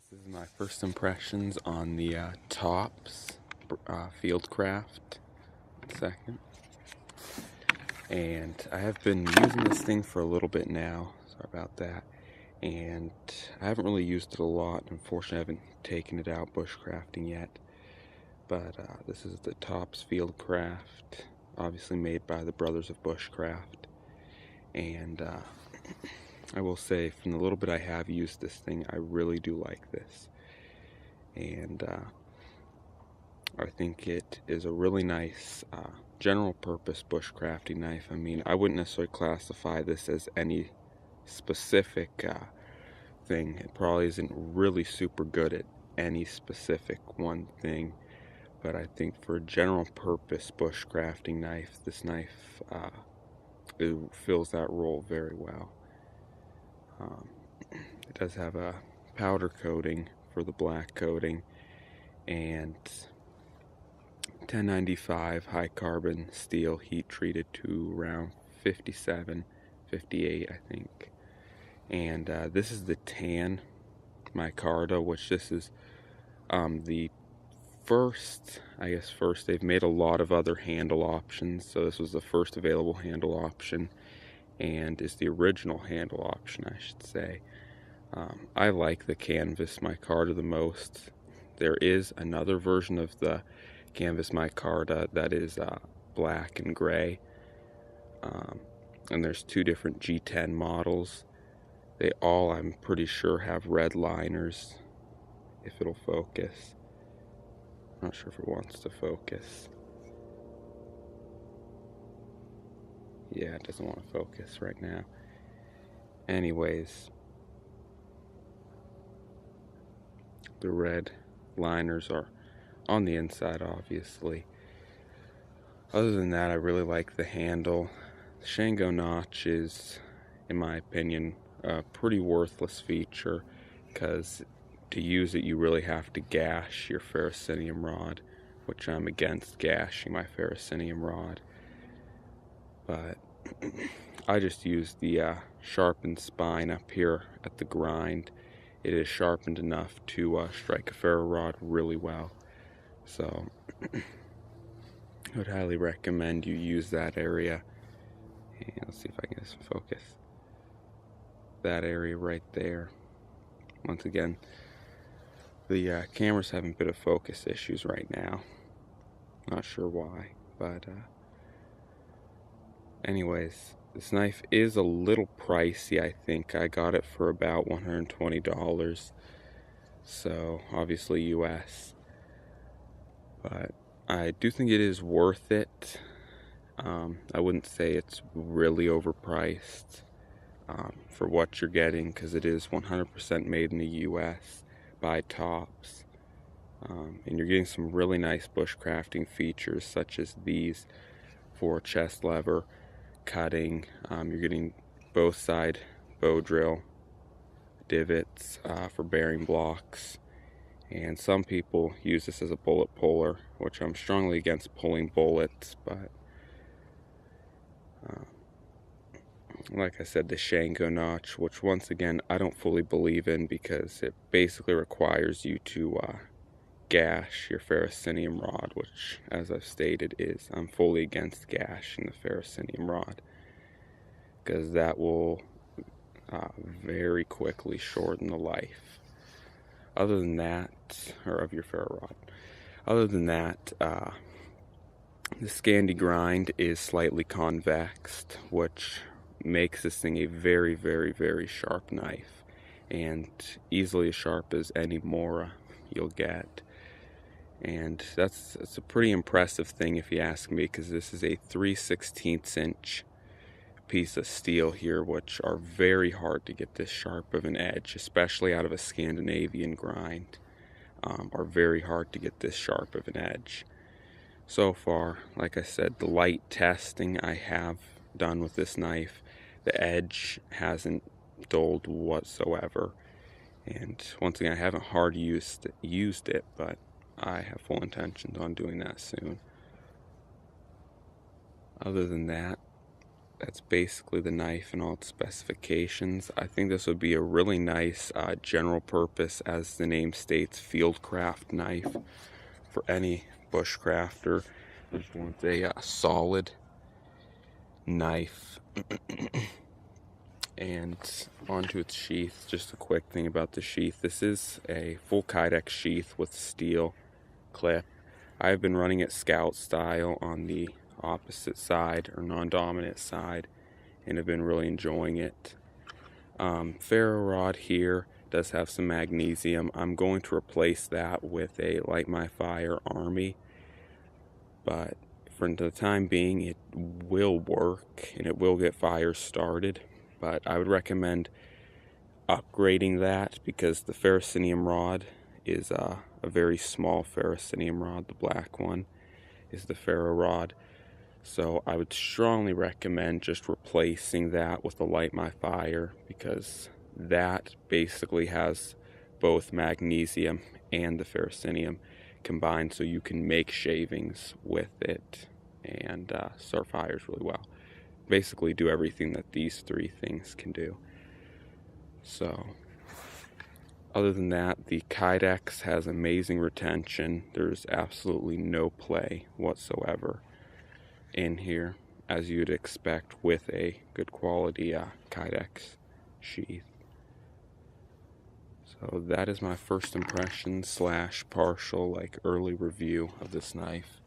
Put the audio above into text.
This is my first impressions on the TOPS Fieldcraft second. And I have been using this thing for a little bit now, sorry about that. And I haven't really used it a lot. Unfortunately, I haven't taken it out bushcrafting yet. But this is the TOPS Fieldcraft, obviously made by the Brothers of Bushcraft. And I will say, from the little bit I have used this thing, I really do like this. And I think it is a really nice general purpose bushcrafting knife. I mean, I wouldn't necessarily classify this as any specific thing. It probably isn't really super good at any specific one thing, but I think for a general purpose bushcrafting knife, this knife it fills that role very well. It does have a powder coating for the black coating and 1095 high carbon steel, heat treated to around 57, 58 I think. And this is the tan micarta, which this is the first, they've made a lot of other handle options, so this was the first available handle option and is the original handle option, I should say. I like the canvas micarta the most. There is another version of the canvas micarta that is black and gray, and there's two different G10 models. They all, I'm pretty sure, have red liners, if it'll focus. Not sure if it wants to focus. Yeah, it doesn't want to focus right now. Anyways, the red liners are on the inside, obviously. Other than that, I really like the handle. The Shango notch is, in my opinion, a pretty worthless feature, because to use it you really have to gash your ferrocenium rod, which I'm against gashing my ferrocenium rod. But I just use the sharpened spine up here at the grind. It is sharpened enough to strike a ferro rod really well. So I would highly recommend you use that area. And let's see if I can get some focus. That area right there. Once again, the camera's having a bit of focus issues right now. Not sure why, but anyways, this knife is a little pricey, I think. I got it for about $120, so obviously US. But I do think it is worth it. I wouldn't say it's really overpriced for what you're getting, because it is 100% made in the US by TOPS. And you're getting some really nice bushcrafting features, such as these for chest lever cutting. You're getting both side bow drill divots for bearing blocks, and some people use this as a bullet puller, which I'm strongly against pulling bullets. But like I said, the Shango notch, which once again I don't fully believe in, because it basically requires you to gash your ferrocenium rod, which, as I've stated, I'm fully against gashing the ferrocenium rod, because that will very quickly shorten the life. Other than that, or of your ferro rod. Other than that, the Scandi grind is slightly convexed, which makes this thing a very, very, very sharp knife, and easily as sharp as any Mora you'll get. And that's a pretty impressive thing, if you ask me, because this is a 3/16 inch piece of steel here, which are very hard to get this sharp of an edge, especially out of a Scandinavian grind. Are very hard to get this sharp of an edge. So far, like I said, the light testing I have done with this knife, the edge hasn't dulled whatsoever. And once again, I haven't hard used it, but I have full intentions on doing that soon. Other than that, that's basically the knife and all its specifications. I think this would be a really nice general purpose, as the name states, fieldcraft knife for any bushcrafter that just wants a solid knife. And onto its sheath. Just a quick thing about the sheath. This is a full Kydex sheath with steel clip. I've been running it scout style on the opposite side, or non-dominant side, and have been really enjoying it. Ferro rod here does have some magnesium. I'm going to replace that with a Light My Fire Army, but for the time being it will work and it will get fires started. But I would recommend upgrading that, because the ferrocenium rod is a very small ferrocenium rod. The black one is the ferro rod. So I would strongly recommend just replacing that with the Light My Fire, because that basically has both magnesium and the ferrocenium combined, so you can make shavings with it and start fires really well. Basically do everything that these three things can do. So other than that, the Kydex has amazing retention. There's absolutely no play whatsoever in here, as you'd expect with a good quality Kydex sheath. So that is my first impression / partial early review of this knife.